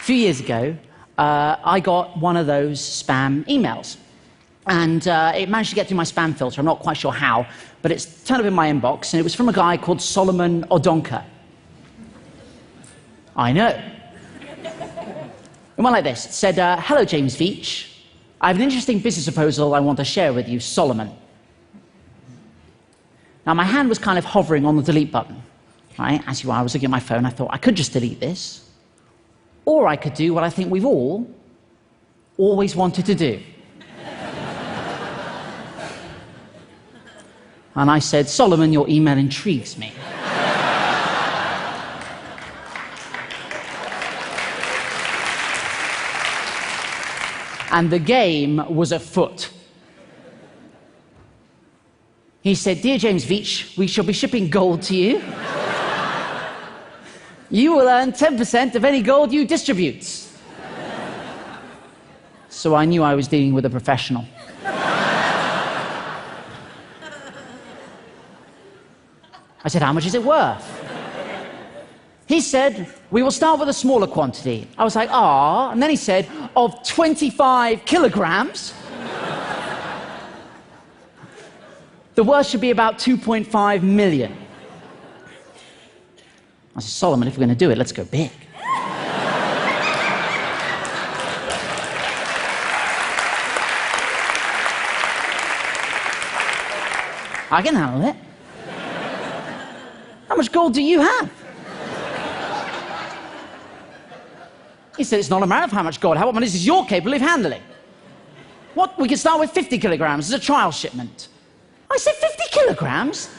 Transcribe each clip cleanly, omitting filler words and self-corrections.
few years ago, I got one of those spam emails. And it managed to get through my spam filter. I'm not quite sure how, but it's turned up in my inbox, and it was from a guy called Solomon Odonka. I know. It went like this. It said, "Hello, James Veitch. I have an interesting business proposal I want to share with you, Solomon." Now, my hand was kind of hovering on the delete button. Right? As you are, I was looking at my phone. I thought, I could just delete this. Or I could do what I think we've all always wanted to do. And I said, "Solomon, your email intrigues me." And the game was afoot. He said, "Dear James Veitch, we shall be shipping gold to you. You will earn 10% of any gold you distribute." So I knew I was dealing with a professional. I said, "How much is it worth?" He said, "We will start with a smaller quantity." I was like, "Ah," and then he said, "Of 25 kilograms. The worth should be about 2.5 million. I said, "Solomon, if we're going to do it, let's go big." I can handle it. How much gold do you have? He said, "It's not a matter of how much gold. How much is you're capable of handling? What? We can start with 50 kilograms as a trial shipment." I said, 50 kilograms?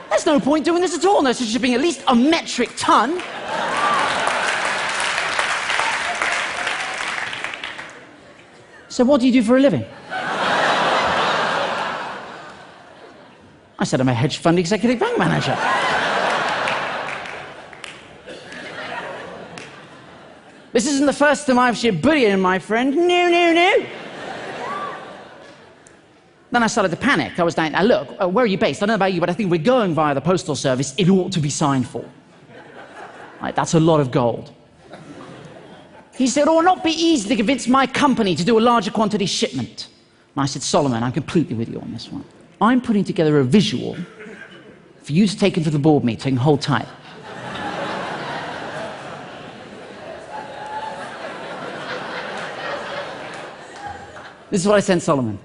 There's no point doing this at all unless you're shipping at least a metric ton. So what do you do for a living? I said, "I'm a hedge fund executive bank manager." "This isn't the first time I've shipped bullion, my friend. No, no, no." Then I started to panic. I was like, "Now look, where are you based? I don't know about you, but I think we're going via the postal service. It ought to be signed for." Right, that's a lot of gold. He said, "It will not be easy to convince my company to do a larger quantity shipment." And I said, "Solomon, I'm completely with you on this one. I'm putting together a visual for you to take into the board meeting. Hold tight." This is what I sent Solomon.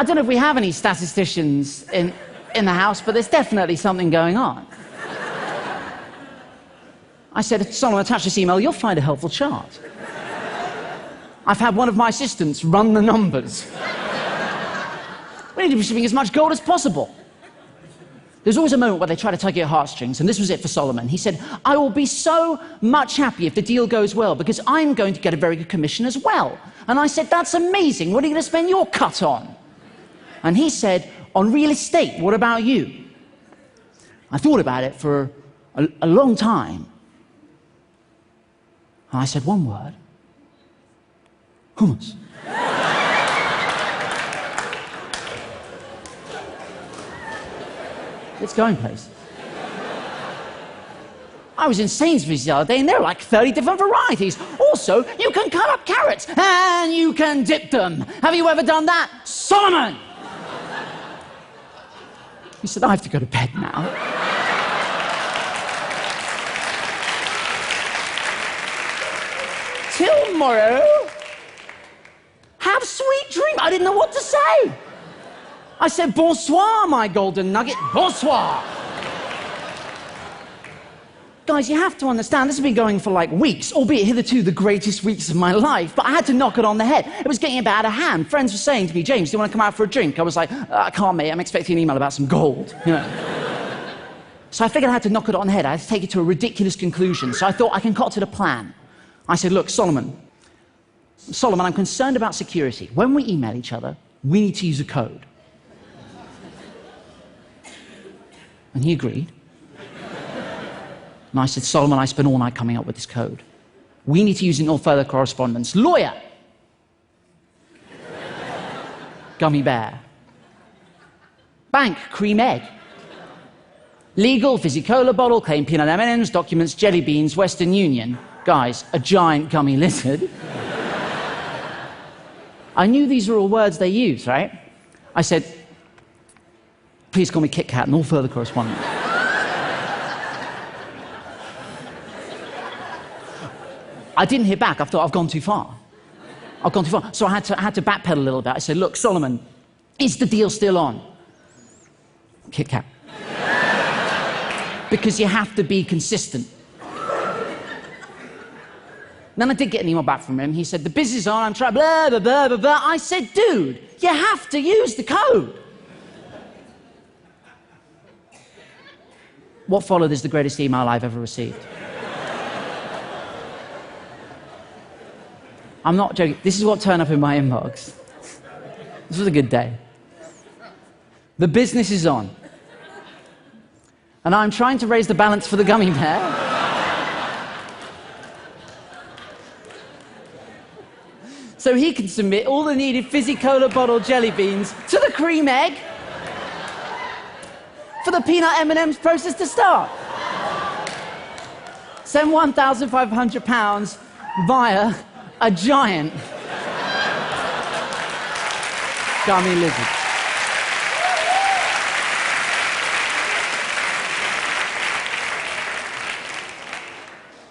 I don't know if we have any statisticians in the house, but there's definitely something going on. I said, "Solomon, attach this email, you'll find a helpful chart. I've had one of my assistants run the numbers. We need to be shipping as much gold as possible." There's always a moment where they try to tug at your heartstrings, and this was it for Solomon. He said, "I will be so much happy if the deal goes well, because I'm going to get a very good commission as well." And I said, "That's amazing. What are you going to spend your cut on?" And he said, "On real estate. What about you?" I thought about it for a long time. And I said one word: hummus. It's going places. I was in Sainsbury's the other day, and there are like 30 different varieties. Also, you can cut up carrots, and you can dip them. Have you ever done that, Solomon? He said, "I have to go to bed now." "Till tomorrow. Have sweet dreams." I didn't know what to say. I said, "Bonsoir, my golden nugget. Bonsoir." Guys, you have to understand, this has been going for like weeks, albeit hitherto the greatest weeks of my life, but I had to knock it on the head. It was getting a bit out of hand. Friends were saying to me, "James, do you want to come out for a drink?" I was like, "I can't, mate. I'm expecting an email about some gold." You know. So I figured I had to knock it on the head. I had to take it to a ridiculous conclusion. So I thought I concocted a plan. I said, "Look, Solomon, I'm concerned about security. When we email each other, we need to use a code." And he agreed. And I said, "Solomon, I spent all night coming up with this code. We need to use it in all further correspondence. Lawyer. Gummy bear. Bank, cream egg. Legal, fizzy cola bottle, claim peanut M&Ms, documents, jelly beans, Western Union. Guys, a giant gummy lizard. I knew these were all words they use, right? I said, please call me Kit Kat and all further correspondence. I didn't hear back. I thought, I've gone too far. I've gone too far. So I had to backpedal a little bit. I said, look, Solomon, is the deal still on? Kit Kat. Because you have to be consistent. Then I did get an email back from him. He said, the business is on, I'm trying, blah, blah, blah, blah, blah. I said, dude, you have to use the code. What followed is the greatest email I've ever received. I'm not joking. This is what turned up in my inbox. This was a good day. The business is on. And I'm trying to raise the balance for the gummy bear. So he can submit all the needed fizzy cola bottle jelly beans to the cream egg for the peanut M&Ms process to start. Send £1,500 via a giant gummy lizard.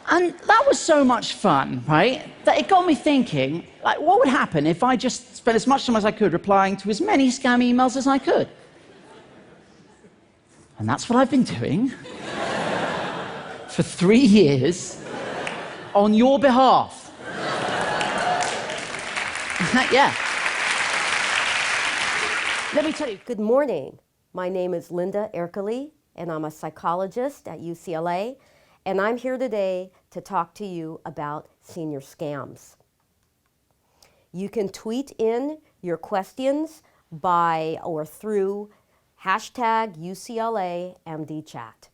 And that was so much fun, right, that it got me thinking, like, what would happen if I just spent as much time as I could replying to as many scam emails as I could? And that's what I've been doing for 3 years on your behalf. Yeah. Let me tell you. Good morning. My name is Linda Erkely, and I'm a psychologist at UCLA, and I'm here today to talk to you about senior scams. You can tweet in your questions by or through hashtag UCLAMDChat.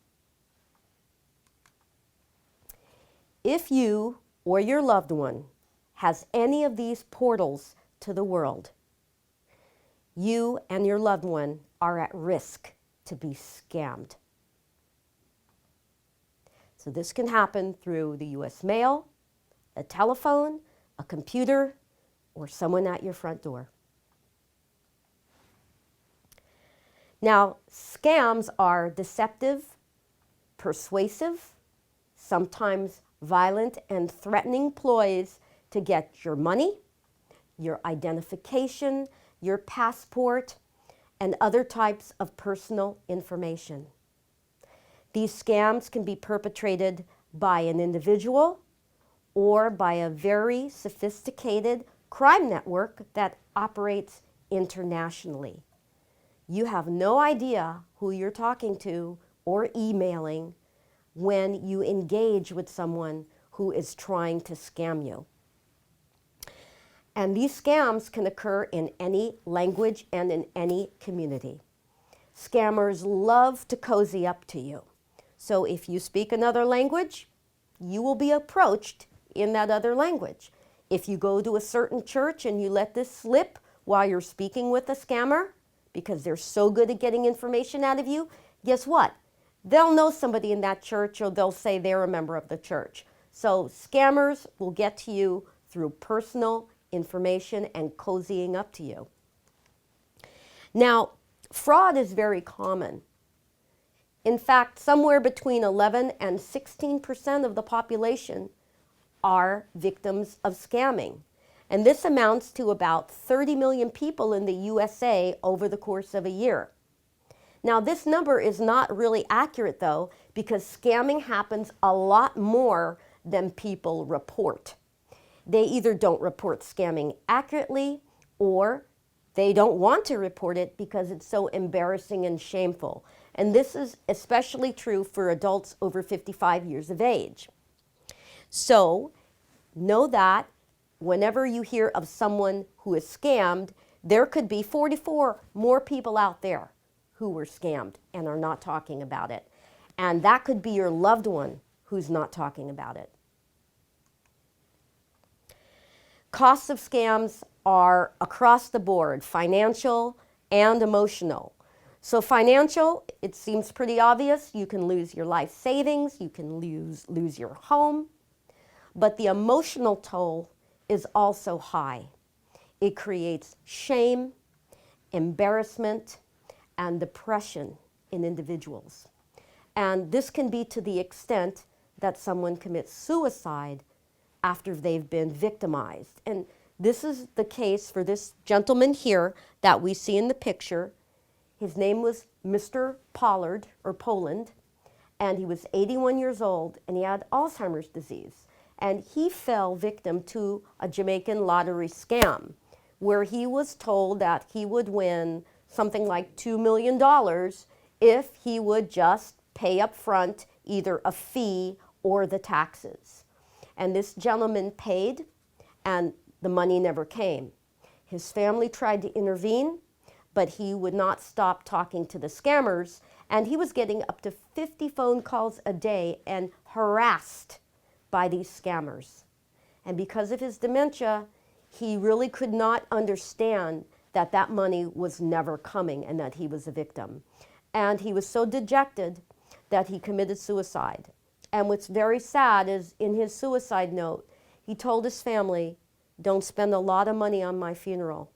If you or your loved one has any of these portals to the world, you and your loved one are at risk to be scammed. So this can happen through the US mail, a telephone, a computer, or someone at your front door. Now, scams are deceptive, persuasive, sometimes violent and threatening ploys to get your money, your identification, your passport, and other types of personal information. These scams can be perpetrated by an individual or by a very sophisticated crime network that operates internationally. You have no idea who you're talking to or emailing when you engage with someone who is trying to scam you. And these scams can occur in any language and in any community. Scammers love to cozy up to you. So if you speak another language, you will be approached in that other language. If you go to a certain church and you let this slip while you're speaking with a scammer, because they're so good at getting information out of you, guess what? They'll know somebody in that church, or they'll say they're a member of the church. So scammers will get to you through personal information and cozying up to you. Now, fraud is very common. In fact, somewhere between 11 and 16% of the population are victims of scamming. And this amounts to about 30 million people in the USA over the course of a year. Now, this number is not really accurate, though, because scamming happens a lot more than people report. They either don't report scamming accurately, or they don't want to report it because it's so embarrassing and shameful. And this is especially true for adults over 55 years of age. So know that whenever you hear of someone who is scammed, there could be 44 more people out there who were scammed and are not talking about it. And that could be your loved one who's not talking about it. Costs of scams are across the board, financial and emotional. So financial, it seems pretty obvious. You can lose your life savings, you can lose your home, but the emotional toll is also high. It creates shame, embarrassment, and depression in individuals. And this can be to the extent that someone commits suicide after they've been victimized. And this is the case for this gentleman here that we see in the picture. His name was Mr. Pollard, or Poland, and he was 81 years old, and he had Alzheimer's disease. And he fell victim to a Jamaican lottery scam, where he was told that he would win something like $2 million if he would just pay up front either a fee or the taxes. And this gentleman paid, and the money never came. His family tried to intervene, but he would not stop talking to the scammers, and he was getting up to 50 phone calls a day and harassed by these scammers. And because of his dementia, he really could not understand that that money was never coming and that he was a victim. And he was so dejected that he committed suicide. And what's very sad is in his suicide note, he told his family, "Don't spend a lot of money on my funeral.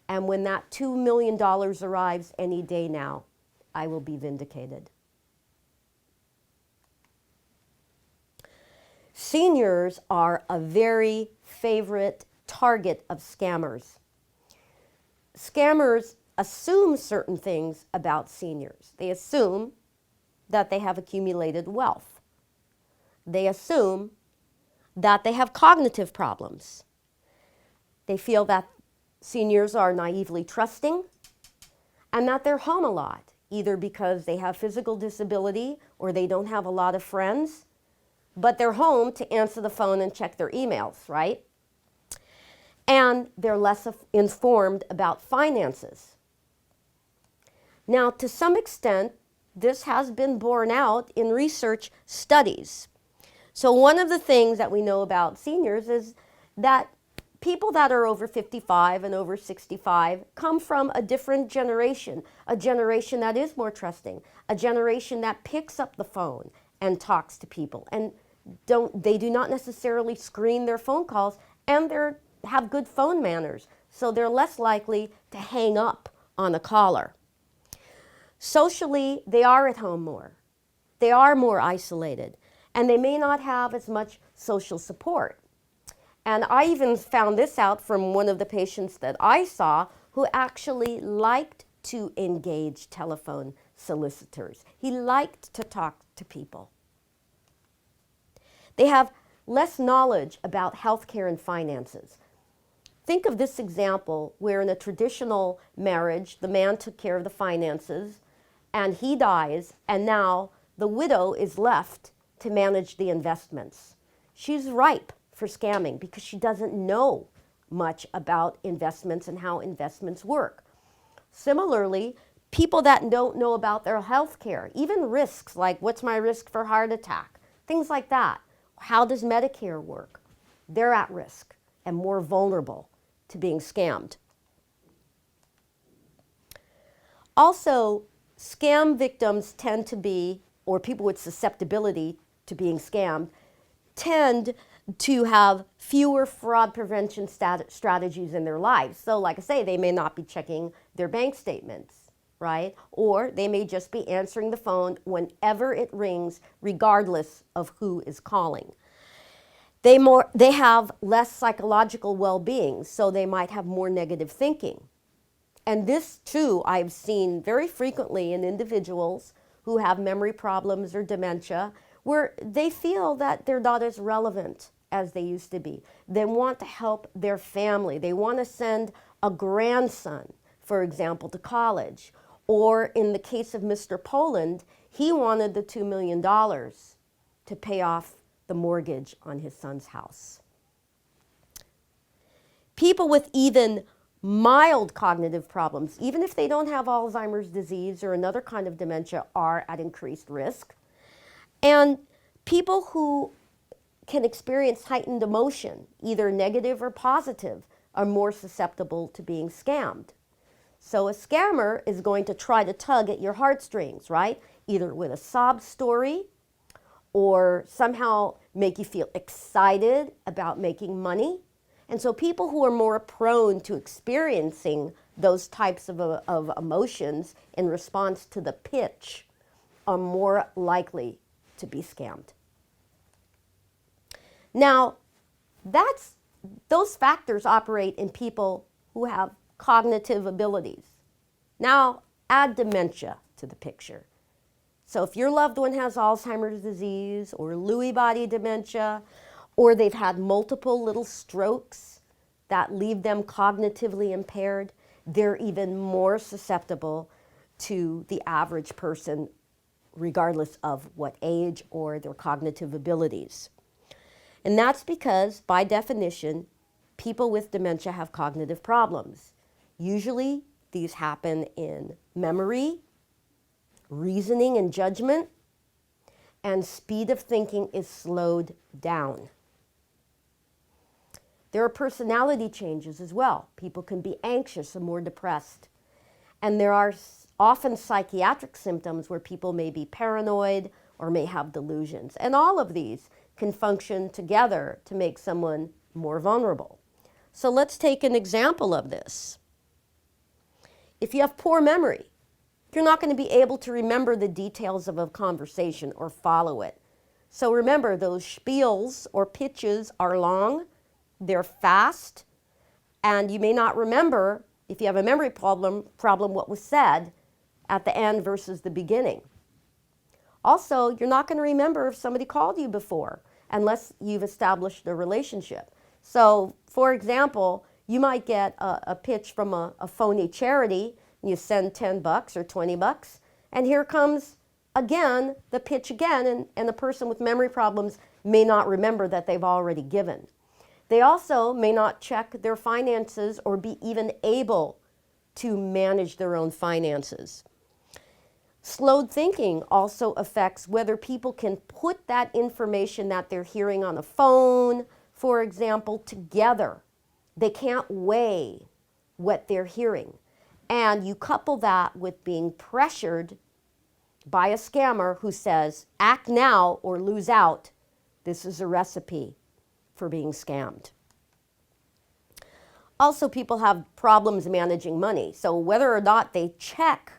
And when that $2 million arrives any day now, I will be vindicated." Seniors are a very favorite target of scammers. Scammers assume certain things about seniors. They assume that they have accumulated wealth. They assume that they have cognitive problems. They feel that seniors are naively trusting and that they're home a lot, either because they have physical disability or they don't have a lot of friends, but they're home to answer the phone and check their emails, right? And they're less informed about finances. Now, to some extent, this has been borne out in research studies. So one of the things that we know about seniors is that people that are over 55 and over 65 come from a different generation, a generation that is more trusting, a generation that picks up the phone and talks to people, and they do not necessarily screen their phone calls, and they have good phone manners, so they're less likely to hang up on a caller. Socially, they are at home more. They are more isolated, and they may not have as much social support. And I even found this out from one of the patients that I saw who actually liked to engage telephone solicitors. He liked to talk to people. They have less knowledge about healthcare and finances. Think of this example where in a traditional marriage, the man took care of the finances and he dies, and now the widow is left to manage the investments. She's ripe for scamming because she doesn't know much about investments and how investments work. Similarly, people that don't know about their health care, even risks like what's my risk for heart attack, things like that. How does Medicare work? They're at risk and more vulnerable to being scammed. Also, scam victims tend to be, or people with susceptibility to being scammed, tend to have fewer fraud prevention strategies in their lives. So like I say, they may not be checking their bank statements, right? Or they may just be answering the phone whenever it rings, regardless of who is calling. They have less psychological well-being, so they might have more negative thinking. And this too, I've seen very frequently in individuals who have memory problems or dementia, where they feel that they're not as relevant as they used to be. They want to help their family. They want to send a grandson, for example, to college. Or in the case of Mr. Poland, he wanted the $2 million to pay off the mortgage on his son's house. People with even mild cognitive problems, even if they don't have Alzheimer's disease or another kind of dementia, are at increased risk. And people who can experience heightened emotion, either negative or positive, are more susceptible to being scammed. So a scammer is going to try to tug at your heartstrings, right? Either with a sob story or somehow make you feel excited about making money. And so people who are more prone to experiencing those types of emotions in response to the pitch are more likely to be scammed. Now, those factors operate in people who have cognitive abilities. Now, add dementia to the picture. So if your loved one has Alzheimer's disease or Lewy body dementia, or they've had multiple little strokes that leave them cognitively impaired, they're even more susceptible to the average person, regardless of what age or their cognitive abilities. And that's because, by definition, people with dementia have cognitive problems. Usually, these happen in memory, reasoning and judgment, and speed of thinking is slowed down. There are personality changes as well. People can be anxious and more depressed. And there are often psychiatric symptoms where people may be paranoid or may have delusions. And all of these can function together to make someone more vulnerable. So let's take an example of this. If you have poor memory, you're not going to be able to remember the details of a conversation or follow it. So remember, those spiels or pitches are long, they're fast, and you may not remember, if you have a memory problem what was said at the end versus the beginning. Also, you're not going to remember if somebody called you before unless you've established a relationship. So, for example, you might get a pitch from a phony charity, and you send $10 or $20, and here comes again the pitch again, and the person with memory problems may not remember that they've already given. They also may not check their finances or be even able to manage their own finances. Slowed thinking also affects whether people can put that information that they're hearing on a phone, for example, together. They can't weigh what they're hearing. And you couple that with being pressured by a scammer who says, act now or lose out. This is a recipe for being scammed. Also, people have problems managing money. So whether or not they check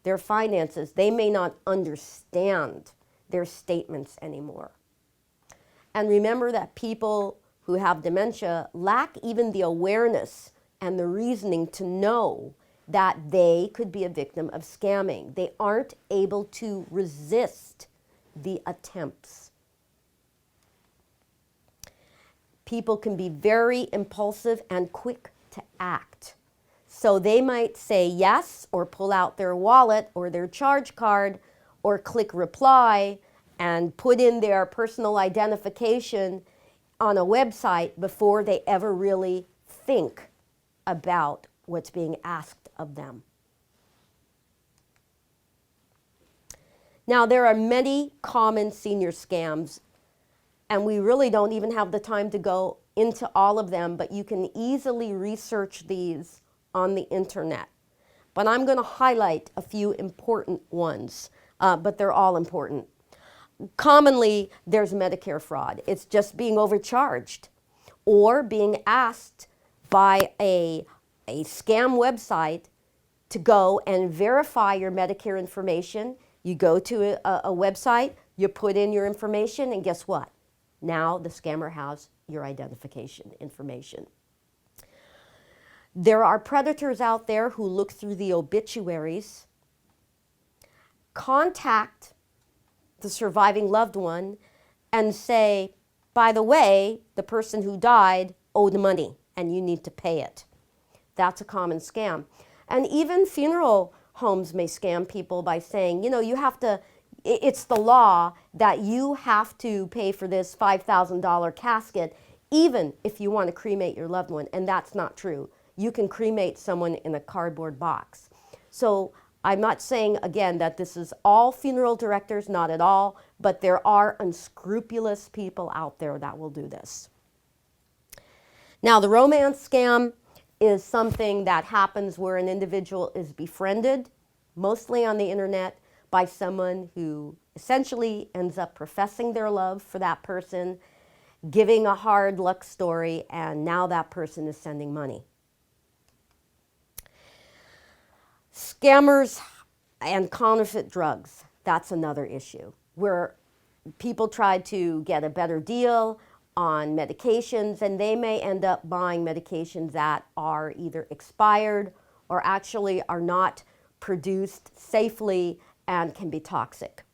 their finances, they may not understand their statements anymore. And remember that people who have dementia lack even the awareness and the reasoning to know that they could be a victim of scamming. They aren't able to resist the attempts. People can be very impulsive and quick to act. So they might say yes or pull out their wallet or their charge card or click reply and put in their personal identification on a website before they ever really think about what's being asked of them. Now, there are many common senior scams, and we really don't even have the time to go into all of them, but you can easily research these on the internet. But I'm going to highlight a few important ones, but they're all important. Commonly, there's Medicare fraud. It's just being overcharged or being asked by a scam website to go and verify your Medicare information. You go to a website, you put in your information, and guess what? Now the scammer has your identification information. There are predators out there who look through the obituaries, contact the surviving loved one, and say, by the way, the person who died owed money and you need to pay it. That's a common scam. And even funeral homes may scam people by saying, you know, you have to, it's the law that you have to pay for this $5,000 casket even if you want to cremate your loved one, and that's not true. You can cremate someone in a cardboard box. So I'm not saying, again, that this is all funeral directors, not at all, but there are unscrupulous people out there that will do this. Now, the romance scam, is something that happens where an individual is befriended, mostly on the internet, by someone who essentially ends up professing their love for that person, giving a hard luck story, and now that person is sending money. Scammers and counterfeit drugs, that's another issue, where people try to get a better deal on medications, and they may end up buying medications that are either expired or actually are not produced safely and can be toxic.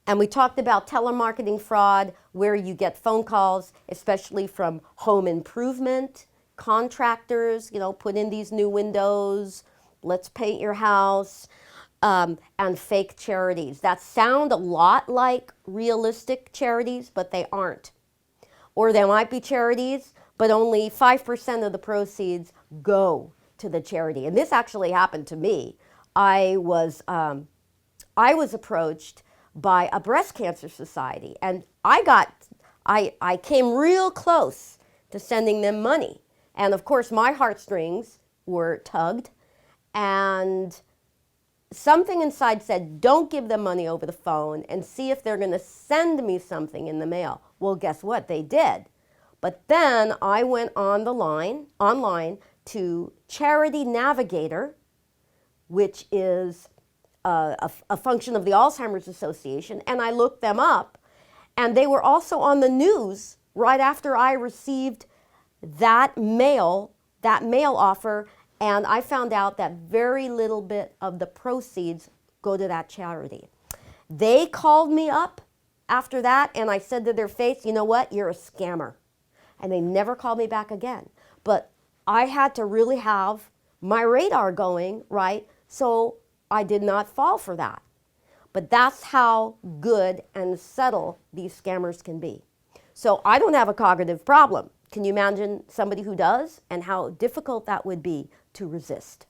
And we talked about telemarketing fraud, where you get phone calls, especially from home improvement contractors, put in these new windows, let's paint your house, and fake charities that sound a lot like realistic charities, but they aren't. Or they might be charities, but only 5% of the proceeds go to the charity. And this actually happened to me. I was approached by a breast cancer society, and I came real close to sending them money. And of course, my heartstrings were tugged, and something inside said, don't give them money over the phone and see if they're going to send me something in the mail. Well, guess what? They did. But then I went online to Charity Navigator, which is a function of the Alzheimer's Association, and I looked them up, and they were also on the news right after I received that mail offer, and I found out that very little bit of the proceeds go to that charity. They called me up after that, and I said to their face, you know what, you're a scammer. And they never called me back again. But I had to really have my radar going, right? So I did not fall for that. But that's how good and subtle these scammers can be. So I don't have a cognitive problem. Can you imagine somebody who does, and how difficult that would be to resist?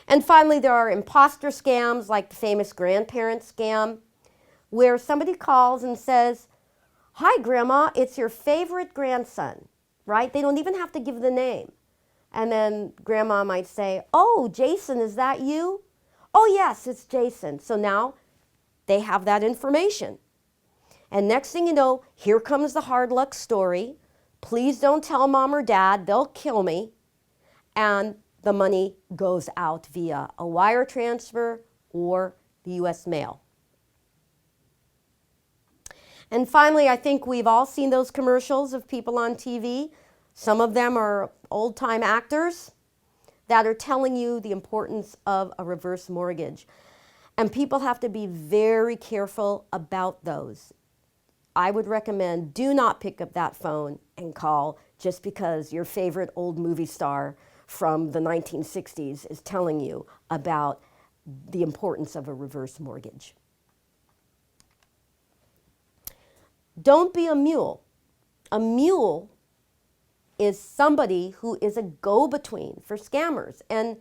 And finally, there are imposter scams like the famous grandparent scam, where somebody calls and says, hi, Grandma, it's your favorite grandson, right? They don't even have to give the name. And then Grandma might say, oh, Jason, is that you? Oh, yes, it's Jason. So now they have that information. And next thing you know, here comes the hard luck story. Please don't tell Mom or Dad, they'll kill me. And the money goes out via a wire transfer or the US mail. And finally, I think we've all seen those commercials of people on TV. Some of them are old-time actors that are telling you the importance of a reverse mortgage. And people have to be very careful about those. I would recommend do not pick up that phone and call just because your favorite old movie star from the 1960s is telling you about the importance of a reverse mortgage. Don't be a mule. A mule is somebody who is a go-between for scammers, and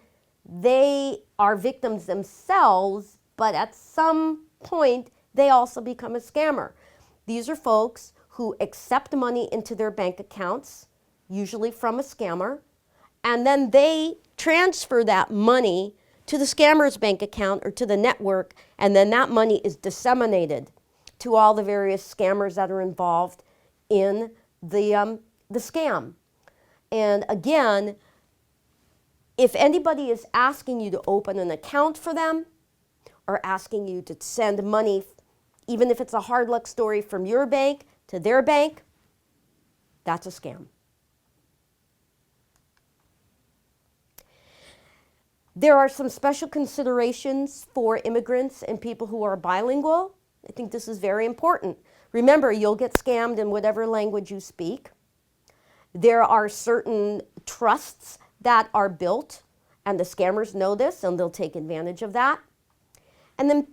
they are victims themselves, but at some point they also become a scammer. These are folks who accept money into their bank accounts, usually from a scammer, and then they transfer that money to the scammer's bank account or to the network, and then that money is disseminated to all the various scammers that are involved in the scam. And again, if anybody is asking you to open an account for them or asking you to send money, even if it's a hard luck story from your bank to their bank, that's a scam. There are some special considerations for immigrants and people who are bilingual. I think this is very important. Remember, you'll get scammed in whatever language you speak. There are certain trusts that are built, and the scammers know this, and they'll take advantage of that. And then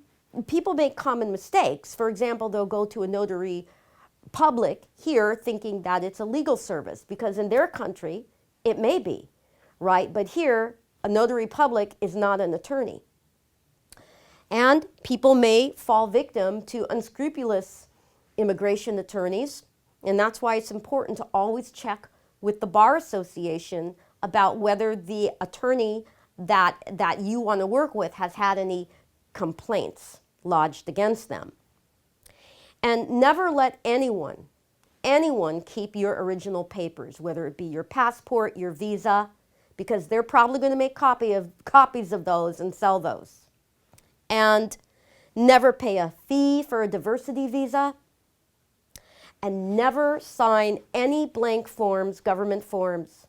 people make common mistakes. For example, they'll go to a notary public here thinking that it's a legal service, because in their country, it may be, right? But here, a notary public is not an attorney. And people may fall victim to unscrupulous immigration attorneys And that's why it's important to always check with the Bar Association about whether the attorney that you want to work with has had any complaints lodged against them. And never let anyone keep your original papers, whether it be your passport, your visa, because they're probably going to make copies of those and sell those. And never pay a fee for a diversity visa. And never sign any blank forms, government forms,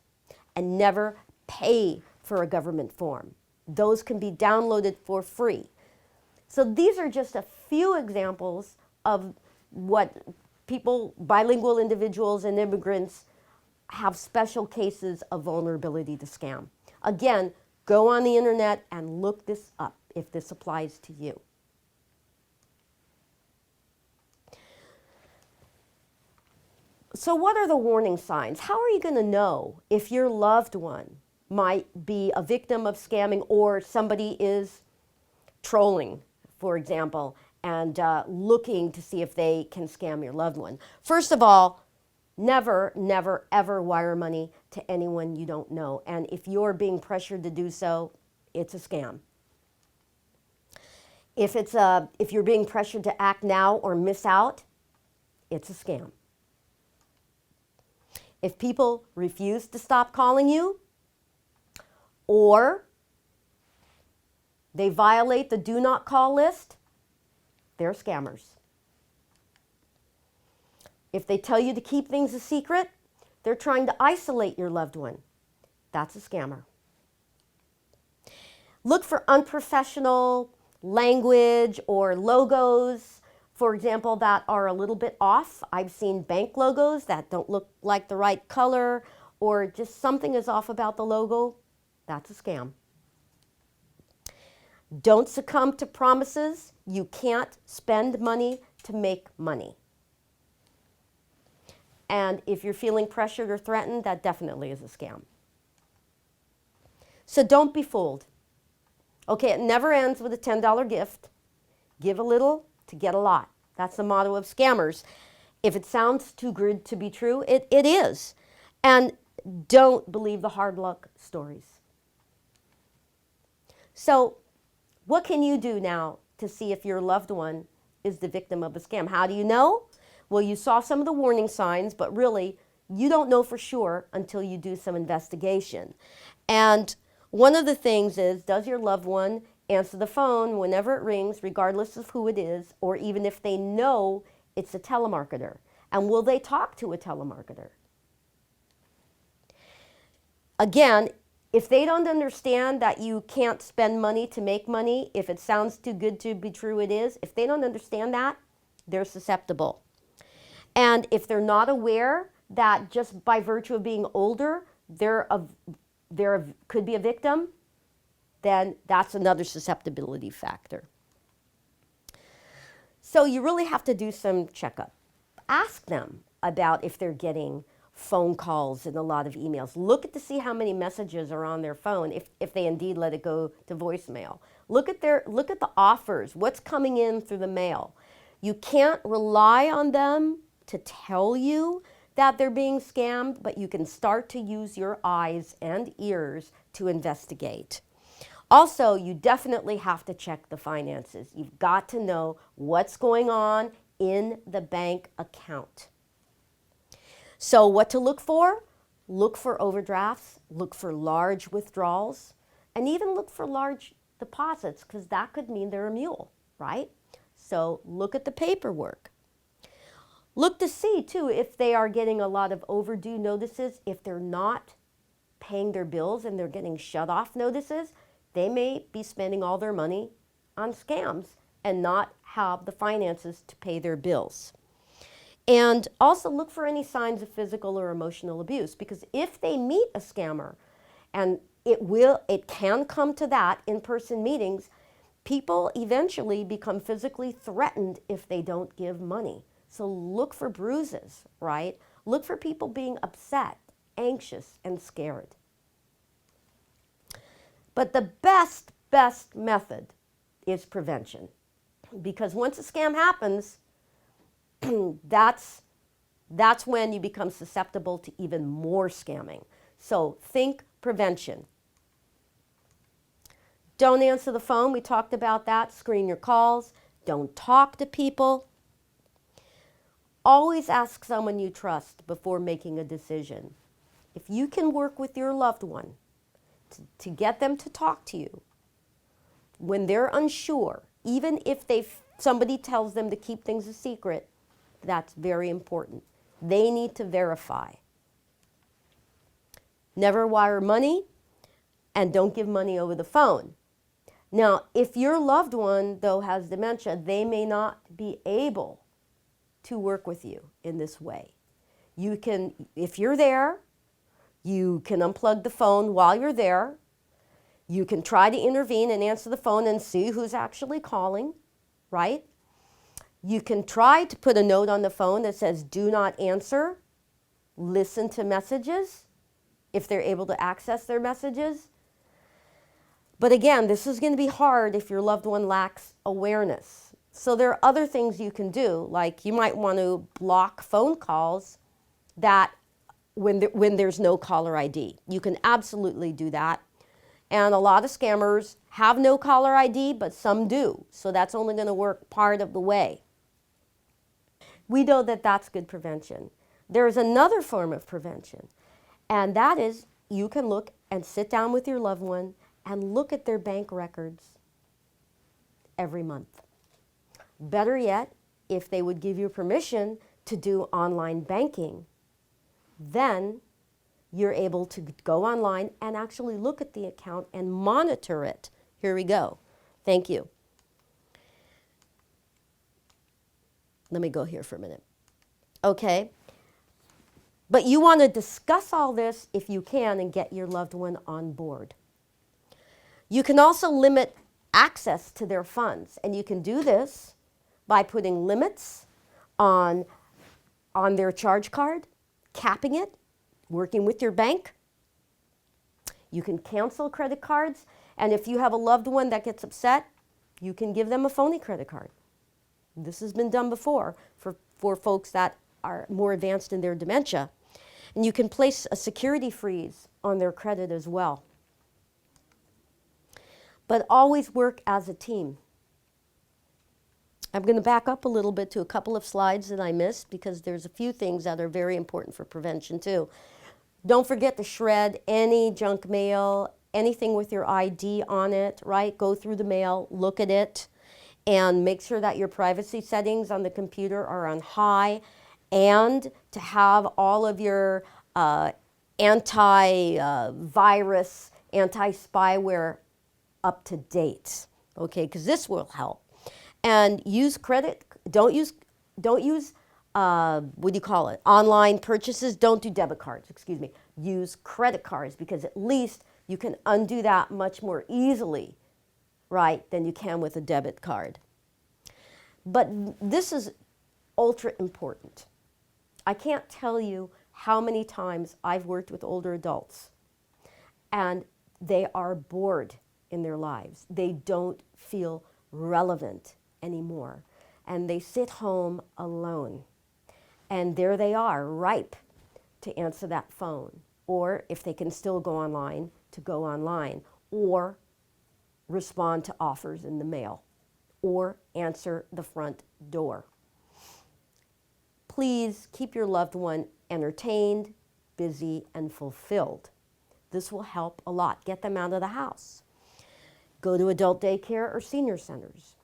and never pay for a government form. Those can be downloaded for free. So these are just a few examples of what people, bilingual individuals and immigrants, have special cases of vulnerability to scam. Again, go on the internet and look this up if this applies to you. So what are the warning signs? How are you going to know if your loved one might be a victim of scamming or somebody is trolling, for example, and looking to see if they can scam your loved one? First of all, never, never, ever wire money to anyone you don't know. And if you're being pressured to do so, it's a scam. If you're being pressured to act now or miss out, it's a scam. If people refuse to stop calling you, or they violate the do not call list, they're scammers. If they tell you to keep things a secret, they're trying to isolate your loved one. That's a scammer. Look for unprofessional language or logos, for example, that are a little bit off. I've seen bank logos that don't look like the right color, or just something is off about the logo. That's a scam. Don't succumb to promises. You can't spend money to make money. And if you're feeling pressured or threatened, that definitely is a scam. So don't be fooled. Okay, it never ends with a $10 gift. Give a little to get a lot. That's the motto of scammers. If it sounds too good to be true, it is. And don't believe the hard luck stories. So what can you do now to see if your loved one is the victim of a scam? How do you know? Well, you saw some of the warning signs, but really, you don't know for sure until you do some investigation. And one of the things is, does your loved one answer the phone whenever it rings, regardless of who it is, or even if they know it's a telemarketer? And will they talk to a telemarketer? Again, if they don't understand that you can't spend money to make money, if it sounds too good to be true, it is. If they don't understand that, they're susceptible. And if they're not aware that just by virtue of being older, could be a victim, then that's another susceptibility factor. So you really have to do some checkup. Ask them about if they're getting phone calls and a lot of emails. Look to see how many messages are on their phone if they indeed let it go to voicemail. Look at the offers, what's coming in through the mail. You can't rely on them to tell you that they're being scammed, but you can start to use your eyes and ears to investigate. Also, you definitely have to check the finances. You've got to know what's going on in the bank account. So what to look for? Look for overdrafts, look for large withdrawals, and even look for large deposits, because that could mean they're a mule, right? So look at the paperwork. Look to see, too, if they are getting a lot of overdue notices. If they're not paying their bills and they're getting shut-off notices, they may be spending all their money on scams and not have the finances to pay their bills. And also look for any signs of physical or emotional abuse, because if they meet a scammer, and it can come to that in person meetings, people eventually become physically threatened if they don't give money. So look for bruises, right? Look for people being upset, anxious, and scared. But the best method is prevention. Because once a scam happens, that's that's when you become susceptible to even more scamming. So think prevention. Don't answer the phone. We talked about that. Screen your calls. Don't talk to people. Always ask someone you trust before making a decision. If you can work with your loved one to get them to talk to you when they're unsure, even if somebody tells them to keep things a secret, that's very important. They need to verify. Never wire money, and don't give money over the phone. Now, if your loved one, though, has dementia, they may not be able to work with you in this way. You can, if you're there, you can unplug the phone while you're there. You can try to intervene and answer the phone and see who's actually calling, right? You can try to put a note on the phone that says, do not answer, listen to messages, if they're able to access their messages. But again, this is going to be hard if your loved one lacks awareness. So there are other things you can do, like you might want to block phone calls that when there's no caller ID. You can absolutely do that. And a lot of scammers have no caller ID, but some do. So that's only going to work part of the way. We know that that's good prevention. There's another form of prevention, and that is you can look and sit down with your loved one and look at their bank records every month. Better yet, if they would give you permission to do online banking, then you're able to go online and actually look at the account and monitor it. Here we go. Thank you. Let me go here for a minute. Okay. But you want to discuss all this if you can and get your loved one on board. You can also limit access to their funds, and you can do this by putting limits on their charge card, capping it, working with your bank. You can cancel credit cards, and if you have a loved one that gets upset, you can give them a phony credit card. This has been done before for folks that are more advanced in their dementia. And you can place a security freeze on their credit as well. But always work as a team. I'm going to back up a little bit to a couple of slides that I missed because there's a few things that are very important for prevention too. Don't forget to shred any junk mail, anything with your ID on it, right? Go through the mail, look at it, and make sure that your privacy settings on the computer are on high, and to have all of your anti-virus, anti-spyware up to date, okay? Because this will help. And use credit. Don't use what do you call it? Online purchases. Don't do debit cards. Excuse me. Use credit cards because at least you can undo that much more easily, right, than you can with a debit card. But this is ultra important. I can't tell you how many times I've worked with older adults and they are bored in their lives. They don't feel relevant anymore. And they sit home alone. And there they are, ripe to answer that phone. Or if they can still go online, to go online. Or respond to offers in the mail. Or answer the front door. Please keep your loved one entertained, busy, and fulfilled. This will help a lot. Get them out of the house. Go to adult daycare or senior centers.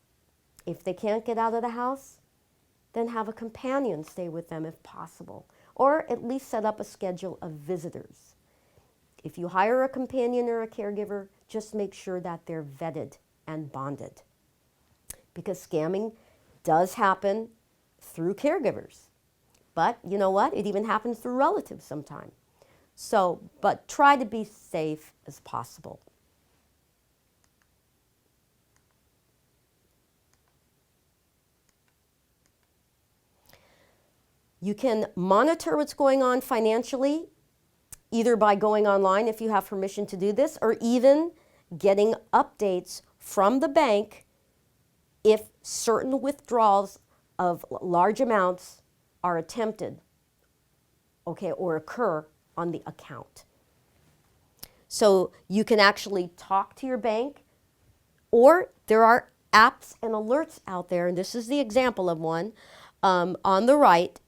If they can't get out of the house, then have a companion stay with them if possible, or at least set up a schedule of visitors. If you hire a companion or a caregiver, just make sure that they're vetted and bonded. Because scamming does happen through caregivers. But you know what? It even happens through relatives sometimes. So, but try to be safe as possible. You can monitor what's going on financially, either by going online if you have permission to do this, or even getting updates from the bank if certain withdrawals of large amounts are attempted okay, or occur on the account. So you can actually talk to your bank, or there are apps and alerts out there, and this is the example of one on the right,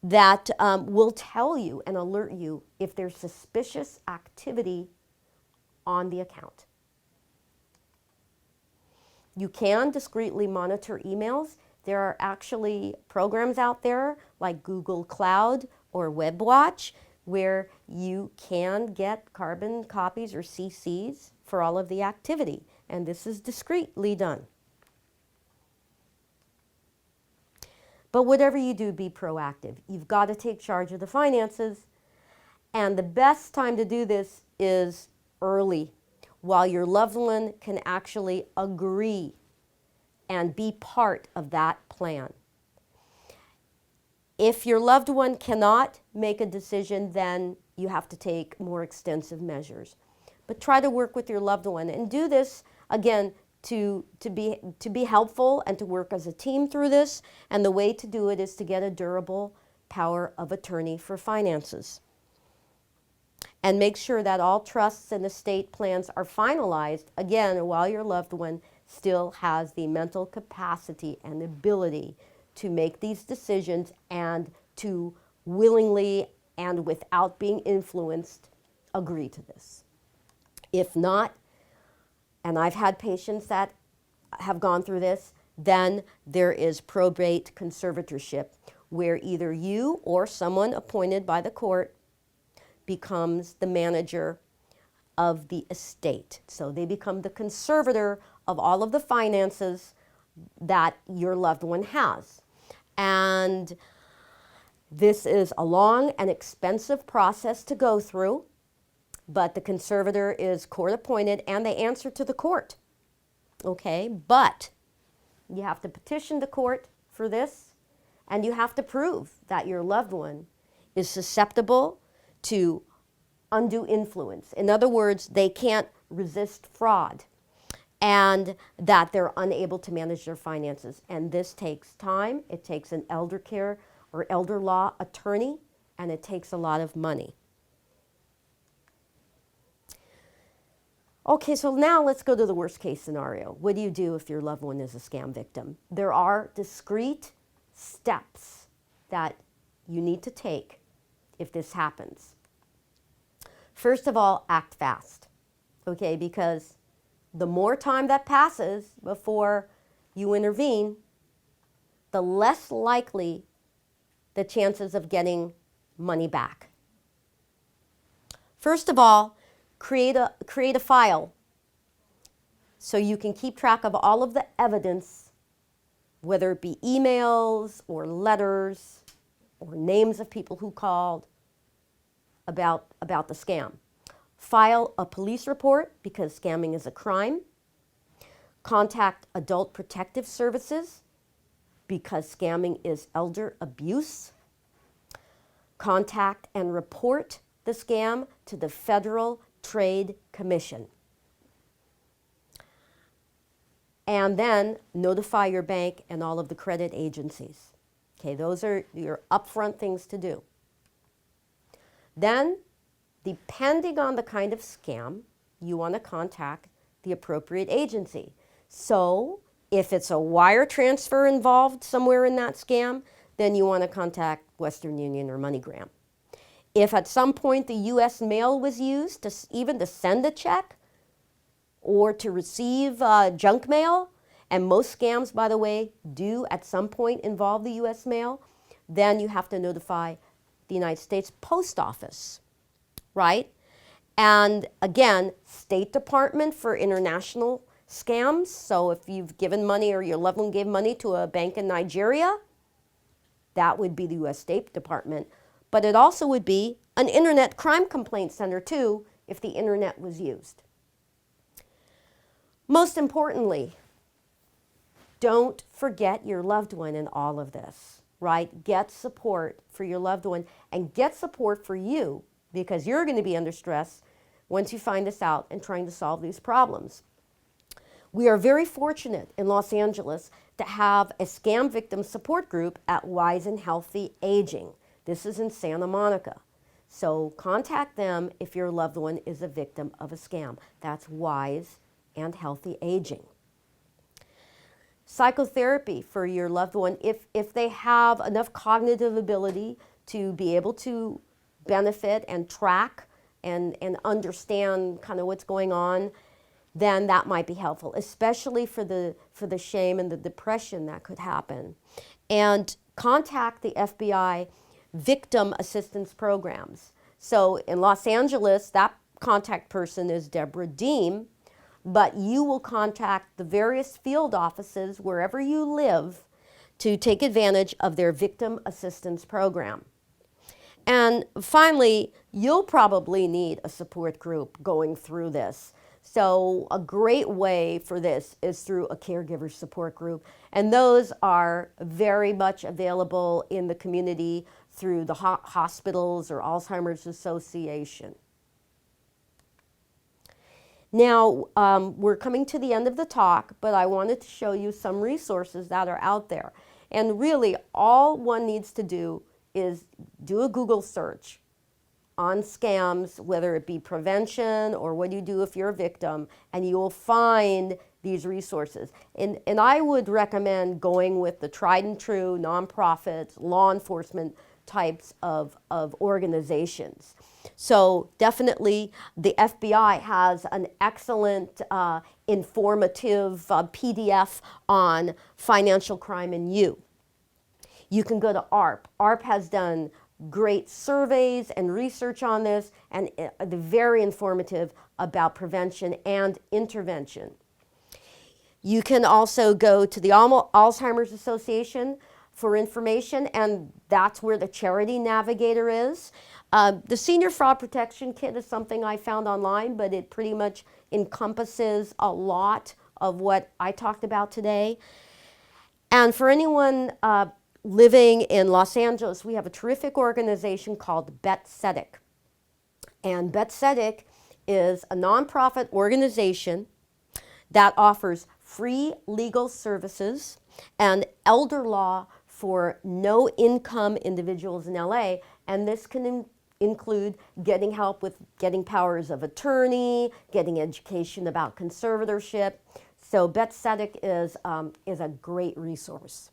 that will tell you and alert you if there's suspicious activity on the account. You can discreetly monitor emails. There are actually programs out there like Google Cloud or WebWatch where you can get carbon copies or CCs for all of the activity, and this is discreetly done. But whatever you do, be proactive. You've got to take charge of the finances, and the best time to do this is early, while your loved one can actually agree and be part of that plan. If your loved one cannot make a decision, then you have to take more extensive measures. But try to work with your loved one and do this, again, to be helpful and to work as a team through this. And the way to do it is to get a durable power of attorney for finances. And make sure that all trusts and estate plans are finalized, again, while your loved one still has the mental capacity and ability to make these decisions and to willingly and without being influenced agree to this. If not, and I've had patients that have gone through this, then there is probate conservatorship, where either you or someone appointed by the court becomes the manager of the estate. So they become the conservator of all of the finances that your loved one has. And this is a long and expensive process to go through, but the conservator is court appointed and they answer to the court. Okay, but you have to petition the court for this, and you have to prove that your loved one is susceptible to undue influence. In other words, they can't resist fraud, and that they're unable to manage their finances. And this takes time. It takes an elder care or elder law attorney, and it takes a lot of money. Okay, so now let's go to the worst case scenario. What do you do if your loved one is a scam victim? There are discrete steps that you need to take if this happens. First of all, act fast, okay, because the more time that passes before you intervene, the less likely the chances of getting money back. First of all, create a file so you can keep track of all of the evidence, whether it be emails or letters or names of people who called about the scam. File a police report because scamming is a crime. Contact Adult Protective Services because scamming is elder abuse. Contact and report the scam to the Federal Trade Commission. And then notify your bank and all of the credit agencies. Okay, those are your upfront things to do. Then, depending on the kind of scam, you want to contact the appropriate agency. So, if it's a wire transfer involved somewhere in that scam, then you want to contact Western Union or MoneyGram. If at some point the U.S. mail was used even to send a check or to receive junk mail, and most scams, by the way, do at some point involve the U.S. mail, then you have to notify the United States Post Office, right? And again, State Department for international scams. So if you've given money or your loved one gave money to a bank in Nigeria, that would be the U.S. State Department. But it also would be an Internet Crime Complaint Center, too, if the Internet was used. Most importantly, don't forget your loved one in all of this, right? Get support for your loved one and get support for you, because you're going to be under stress once you find this out and trying to solve these problems. We are very fortunate in Los Angeles to have a scam victim support group at Wise and Healthy Aging. This is in Santa Monica. So contact them if your loved one is a victim of a scam. That's wise and healthy aging. Psychotherapy for your loved one, if they have enough cognitive ability to be able to benefit and track and understand kind of what's going on, then that might be helpful, especially for the shame and the depression that could happen. And contact the FBI victim assistance programs. So in Los Angeles, that contact person is Deborah Deem, but you will contact the various field offices wherever you live to take advantage of their victim assistance program. And finally, you'll probably need a support group going through this. So a great way for this is through a caregiver support group. And those are very much available in the community through the hospitals or Alzheimer's Association. Now, we're coming to the end of the talk, but I wanted to show you some resources that are out there. And really, all one needs to do is do a Google search on scams, whether it be prevention or what do you do if you're a victim, and you will find these resources. And I would recommend going with the tried and true nonprofits, law enforcement types of organizations. So definitely the FBI has an excellent informative PDF on financial crime and you. You can go to AARP. AARP has done great surveys and research on this, and they're very informative about prevention and intervention. You can also go to the Alzheimer's Association for information, and that's where the Charity Navigator is. The Senior Fraud Protection Kit is something I found online, but it pretty much encompasses a lot of what I talked about today. And for anyone living in Los Angeles, we have a terrific organization called BetCetic. And BetCetic is a nonprofit organization that offers free legal services and elder law for no-income individuals in LA, and this can include getting help with getting powers of attorney, getting education about conservatorship. So BetCetic is a great resource.